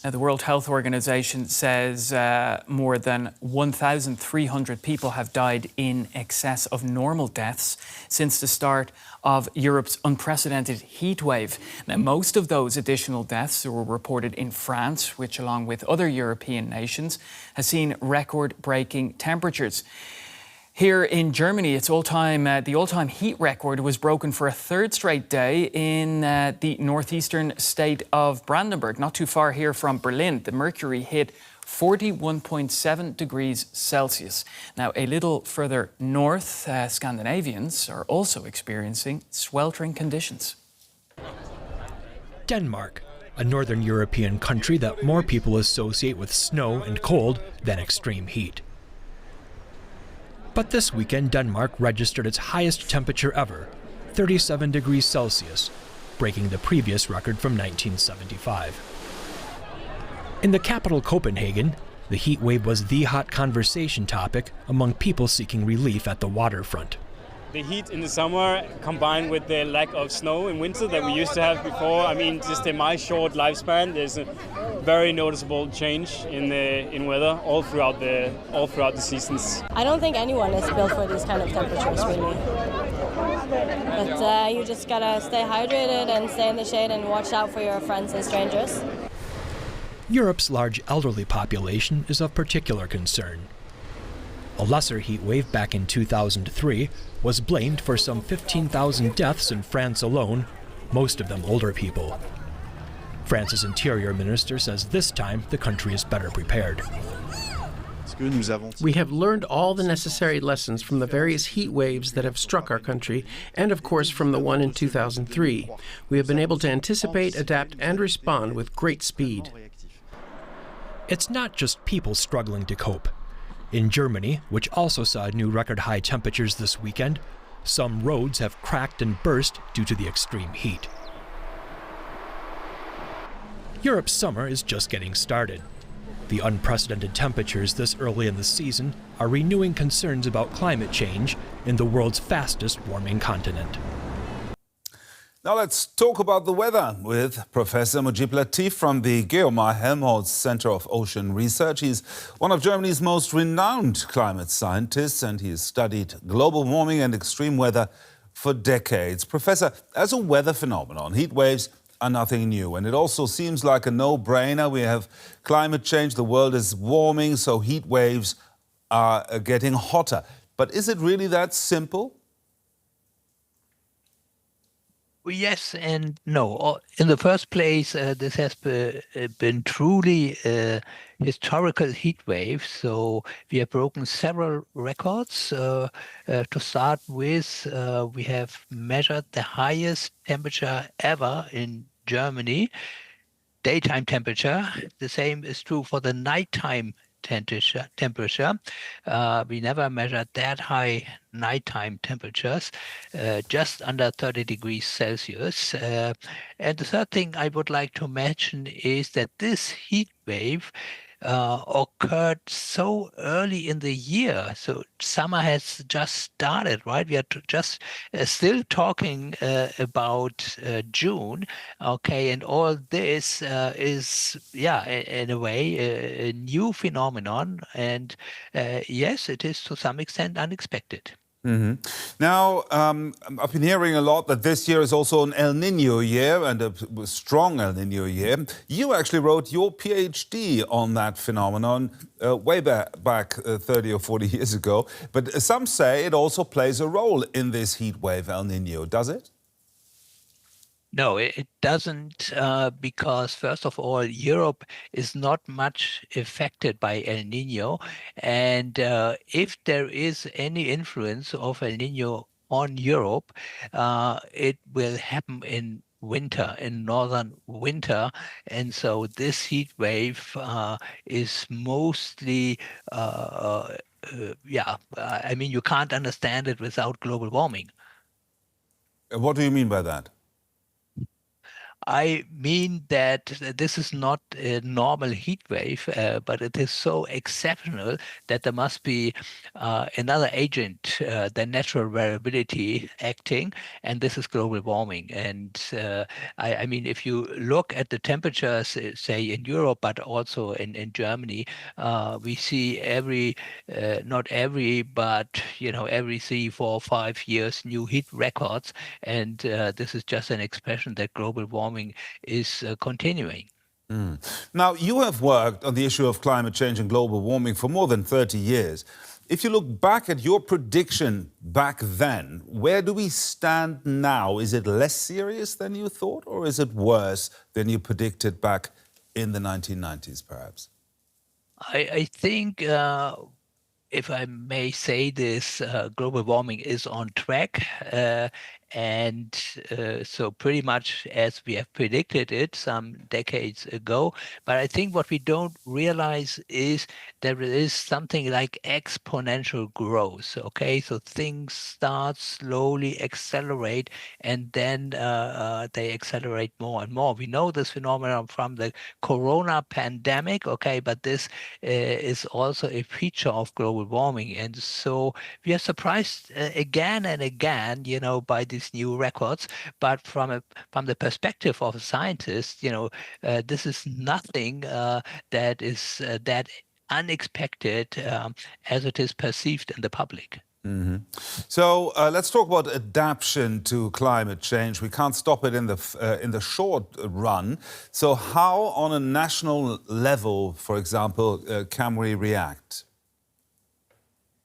Now, the World Health Organization says more than 1,300 people have died in excess of normal deaths since the start of Europe's unprecedented heat wave. Now, most of those additional deaths were reported in France, which, along with other European nations, has seen record-breaking temperatures. Here in Germany, the all-time heat record was broken for a third straight day in the northeastern state of Brandenburg, not too far here from Berlin. The mercury hit 41.7 degrees Celsius. Now, a little further north, Scandinavians are also experiencing sweltering conditions. Denmark, a northern European country that more people associate with snow and cold than extreme heat. But this weekend, Denmark registered its highest temperature ever, 37 degrees Celsius, breaking the previous record from 1975. In the capital, Copenhagen, the heat wave was the hot conversation topic among people seeking relief at the waterfront. The heat in the summer combined with the lack of snow in winter that we used to have before, I mean, just in my short lifespan, there's a very noticeable change in weather all throughout the seasons. I don't think anyone is built for these kind of temperatures, really. But you just gotta stay hydrated and stay in the shade and watch out for your friends and strangers. Europe's large elderly population is of particular concern. A lesser heat wave back in 2003 was blamed for some 15,000 deaths in France alone, most of them older people. France's interior minister says this time the country is better prepared. We have learned all the necessary lessons from the various heat waves that have struck our country, and of course from the one in 2003. We have been able to anticipate, adapt, and respond with great speed. It's not just people struggling to cope. In Germany, which also saw new record-high temperatures this weekend, some roads have cracked and burst due to the extreme heat. Europe's summer is just getting started. The unprecedented temperatures this early in the season are renewing concerns about climate change in the world's fastest warming continent. Now let's talk about the weather with Professor Mojib Latif from the GEOMAR Helmholtz Centre of Ocean Research. He's one of Germany's most renowned climate scientists, and he has studied global warming and extreme weather for decades. Professor, as a weather phenomenon, heat waves are nothing new, and it also seems like a no-brainer. We have climate change, the world is warming, so heat waves are getting hotter. But is it really that simple? Yes and no. In the first place, this has been truly a historical heat wave. So we have broken several records. To start with, we have measured the highest temperature ever in Germany, daytime temperature. The same is true for the nighttime temperature. We never measured that high nighttime temperatures, just under 30 degrees Celsius. And the third thing I would like to mention is that this heat wave occurred so early in the year. So summer has just started, right? We are just still talking about June, okay? And all this is, in a way, a new phenomenon. And yes, it is to some extent unexpected. Mm-hmm. Now, I've been hearing a lot that this year is also an El Nino year, and a strong El Nino year. You actually wrote your PhD on that phenomenon way back 30 or 40 years ago. But some say it also plays a role in this heat wave, El Nino. Does it? No, it doesn't, because first of all, Europe is not much affected by El Nino. And if there is any influence of El Nino on Europe, it will happen in winter, in northern winter. And so this heat wave is mostly, I mean, you can't understand it without global warming. What do you mean by that? I mean that this is not a normal heat wave, but it is so exceptional that there must be another agent than natural variability acting, and this is global warming. And I mean, if you look at the temperatures, say in Europe, but also in Germany, we see not every, but every 3, 4, 5 years new heat records, and this is just an expression that global warming is continuing. Now, you have worked on the issue of climate change and global warming for more than 30 years. If you look back at your prediction back then, where do we stand now? Is it less serious than you thought, or is it worse than you predicted back in the 1990s, perhaps? I think, if I may say this, global warming is on track. And so pretty much as we have predicted it some decades ago. But I think what we don't realize is there is something like exponential growth. Okay, so things start slowly accelerate, and then they accelerate more and more. We know this phenomenon from the corona pandemic. Okay, but this is also a feature of global warming, and so we are surprised again and again, by these new records. But from the perspective of a scientist, this is nothing that is that unexpected as it is perceived in the public. So let's talk about adaptation to climate change. We can't stop it in the short run. So how, on a national level, for example, can we react?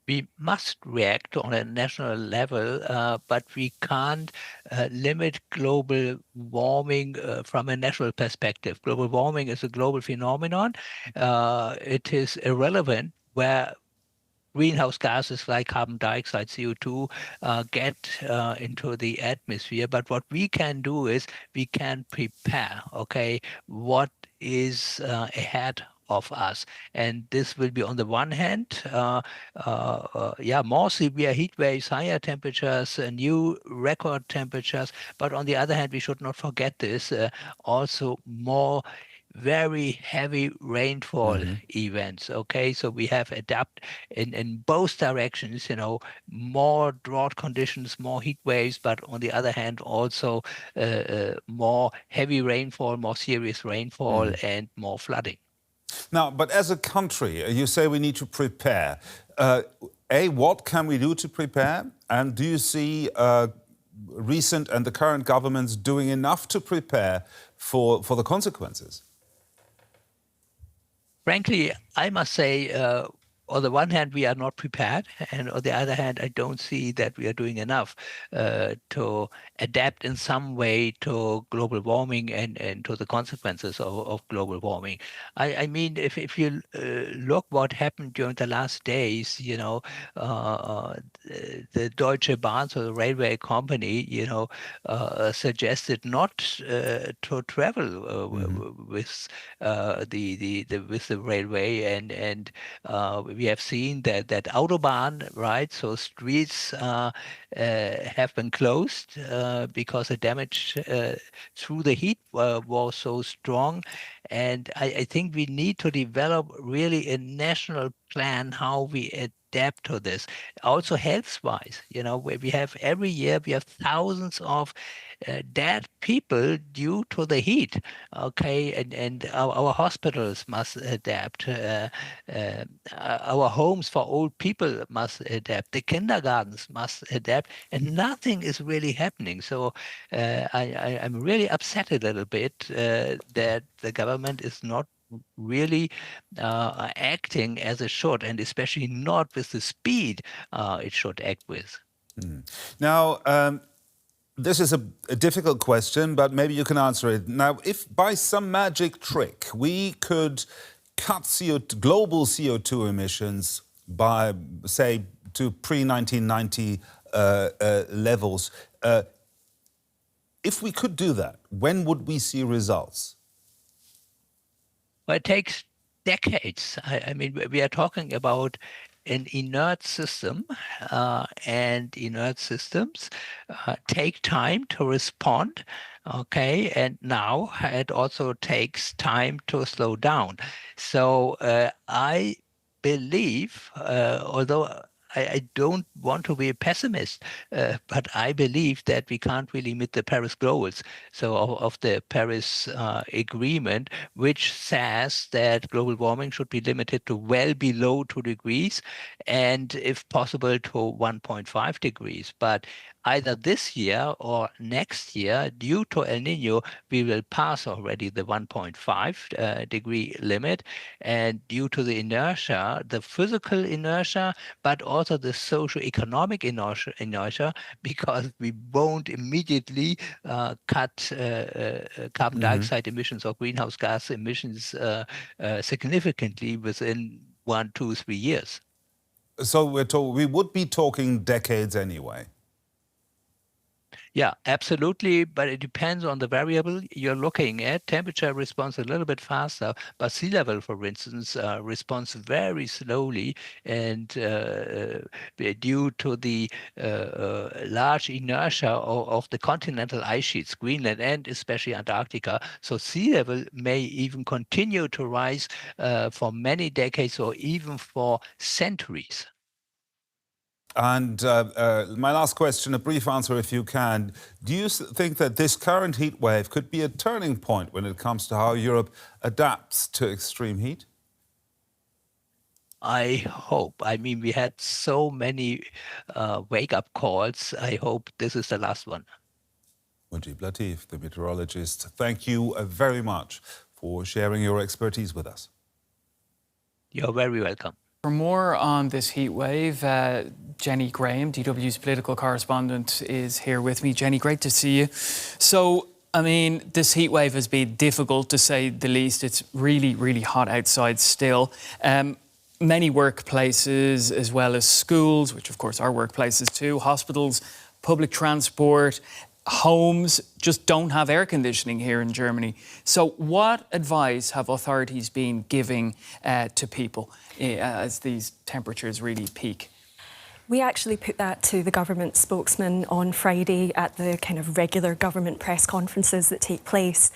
We must react on a national level, but we can't limit global warming from a national perspective. Global warming is a global phenomenon. It is irrelevant where greenhouse gases like carbon dioxide, CO2, get into the atmosphere. But what we can do is we can prepare, okay, what is ahead of us. And this will be, on the one hand, more severe heat waves, higher temperatures, new record temperatures. But on the other hand, we should not forget this, also more very heavy rainfall events. Okay, so we have adapted in both directions, more drought conditions, more heat waves, but on the other hand, also more heavy rainfall, more serious rainfall, and more flooding. Now, but as a country, you say we need to prepare. What can we do to prepare? And do you see recent and the current governments doing enough to prepare for the consequences? Frankly, I must say, on the one hand, we are not prepared, and on the other hand, I don't see that we are doing enough to adapt in some way to global warming and to the consequences of global warming. I mean, if you look what happened during the last days, the Deutsche Bahn, so the railway company, suggested not to travel with the railway, and we have seen that Autobahn, right? So streets have been closed because the damage through the heat was so strong. And I think we need to develop really a national plan how we adapt to this. Also health-wise, where we have every year we have thousands of dead people due to the heat. Okay, and our hospitals must adapt. Our homes for old people must adapt. The kindergartens must adapt, and nothing is really happening. So I'm really upset a little bit that the government is not really acting as it should, and especially not with the speed it should act with. Now, this is a difficult question, but maybe you can answer it. Now, if by some magic trick we could cut global CO2 emissions by, say, to pre-1990 levels, if we could do that, when would we see results? Well, it takes decades. I mean, we are talking about an inert system, and inert systems take time to respond. Okay, and now it also takes time to slow down. So I believe, although I don't want to be a pessimist, but I believe that we can't really meet the Paris goals. So of the Paris Agreement, which says that global warming should be limited to well below 2 degrees, and if possible to 1.5 degrees. But either this year or next year, due to El Nino, we will pass already the 1.5 degree limit. And due to the inertia, the physical inertia, but also the socio-economic inertia, because we won't immediately cut carbon dioxide emissions or greenhouse gas emissions significantly within 1, 2, 3 years. So we would be talking decades anyway. Yeah, absolutely, but it depends on the variable you're looking at. Temperature responds a little bit faster, but sea level, for instance, responds very slowly, and due to the large inertia of the continental ice sheets, Greenland and especially Antarctica. So sea level may even continue to rise for many decades or even for centuries. And my last question, a brief answer if you can. Do you think that this current heat wave could be a turning point when it comes to how Europe adapts to extreme heat? I hope. I mean, we had so many wake-up calls. I hope this is the last one. Mojib Latif, the meteorologist, thank you very much for sharing your expertise with us. You're very welcome. For more on this heat wave, Jenni Graham, DW's political correspondent, is here with me. Jenni, great to see you. So, I mean, this heat wave has been difficult, to say the least. It's really, really hot outside still. Many workplaces, as well as schools, which of course are workplaces too, hospitals, public transport, homes just don't have air conditioning here in Germany. So what advice have authorities been giving to people as these temperatures really peak? We actually put that to the government spokesman on Friday at the kind of regular government press conferences that take place.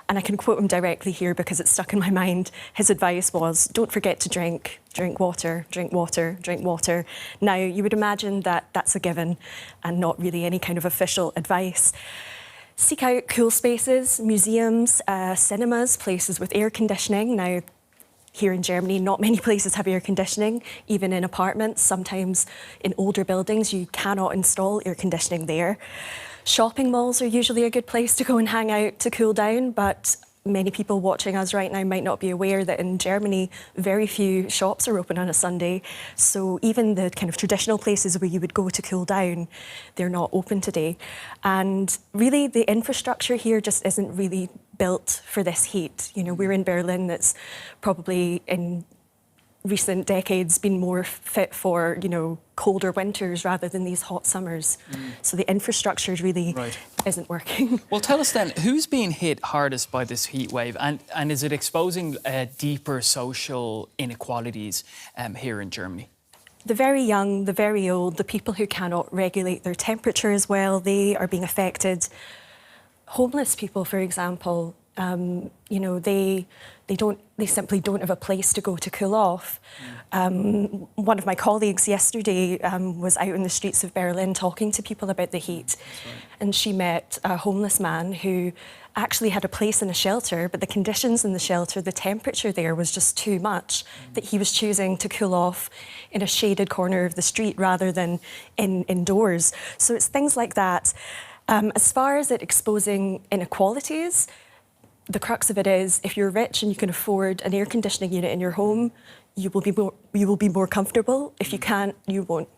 And I can quote him directly here because it's stuck in my mind. His advice was, don't forget to drink water, drink water, drink water. Now, you would imagine that that's a given and not really any kind of official advice. Seek out cool spaces, museums, cinemas, places with air conditioning. Now, here in Germany, not many places have air conditioning, even in apartments. Sometimes in older buildings, you cannot install air conditioning there. Shopping malls are usually a good place to go and hang out to cool down, but many people watching us right now might not be aware that in Germany, very few shops are open on a Sunday. So even the kind of traditional places where you would go to cool down, they're not open today. And really, the infrastructure here just isn't really built for this heat. You know, we're in Berlin, that's probably in recent decades been more fit for, you know, colder winters rather than these hot summers. So the infrastructure really isn't working. Well, tell us then, who's being hit hardest by this heat wave, and is it exposing deeper social inequalities here in Germany? The very young, the very old, the people who cannot regulate their temperature as well, they are being affected. Homeless people, for example, you know, they simply don't have a place to go to cool off. One of my colleagues yesterday was out in the streets of Berlin talking to people about the heat. And she met a homeless man who actually had a place in a shelter, but the conditions in the shelter, the temperature there was just too much, that he was choosing to cool off in a shaded corner of the street rather than indoors. So it's things like that. As far as it exposing inequalities, the crux of it is, if you're rich and you can afford an air conditioning unit in your home, you will be more comfortable. If you can't, you won't.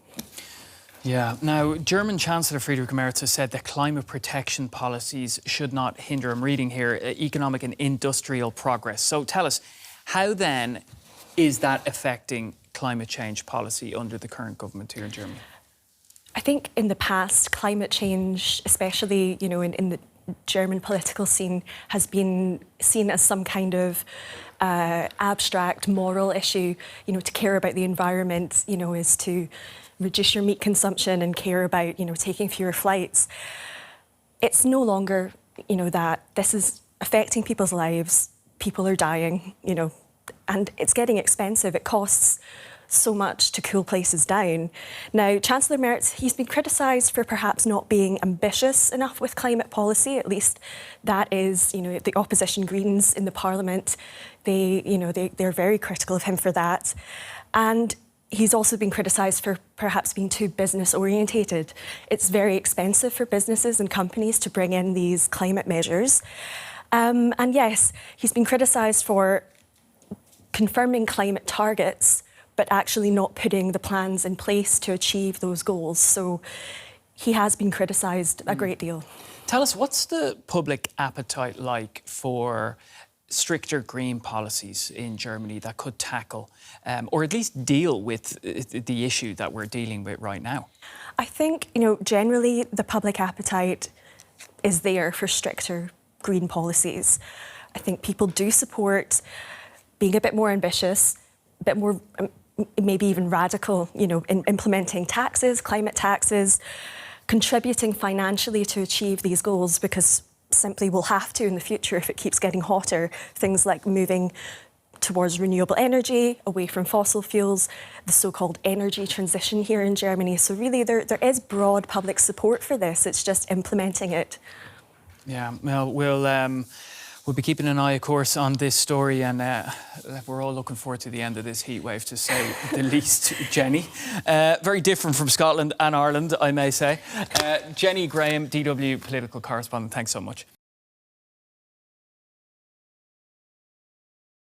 Yeah. Now, German Chancellor Friedrich Merz has said that climate protection policies should not hinder, I'm reading here, economic and industrial progress. So tell us, how then is that affecting climate change policy under the current government here in Germany? I think in the past, climate change, especially, you know, in the German political scene, has been seen as some kind of abstract moral issue. You know, to care about the environment, you know, is to reduce your meat consumption and care about, you know, taking fewer flights. It's no longer, you know, that. This is affecting people's lives. People are dying, you know, and it's getting expensive. It costs so much to cool places down. Now, Chancellor Merz, he's been criticised for perhaps not being ambitious enough with climate policy. At least that is, you know, the opposition Greens in the Parliament. They're very critical of him for that. And he's also been criticised for perhaps being too business orientated. It's very expensive for businesses and companies to bring in these climate measures. And yes, he's been criticised for confirming climate targets, but actually not putting the plans in place to achieve those goals. So he has been criticised a great deal. Tell us, what's the public appetite like for stricter green policies in Germany that could tackle or at least deal with the issue that we're dealing with right now? I think, you know, generally the public appetite is there for stricter green policies. I think people do support being a bit more ambitious, a bit more maybe even radical, you know, in implementing taxes, climate taxes, contributing financially to achieve these goals, because simply we'll have to in the future if it keeps getting hotter. Things like moving towards renewable energy, away from fossil fuels, the so-called energy transition here in Germany. So really there is broad public support for this. It's just implementing it. Yeah, well, we'll be keeping an eye, of course, on this story, and we're all looking forward to the end of this heatwave, to say the least, Jenny. Very different from Scotland and Ireland, I may say. Jenni Graham, DW political correspondent, thanks so much.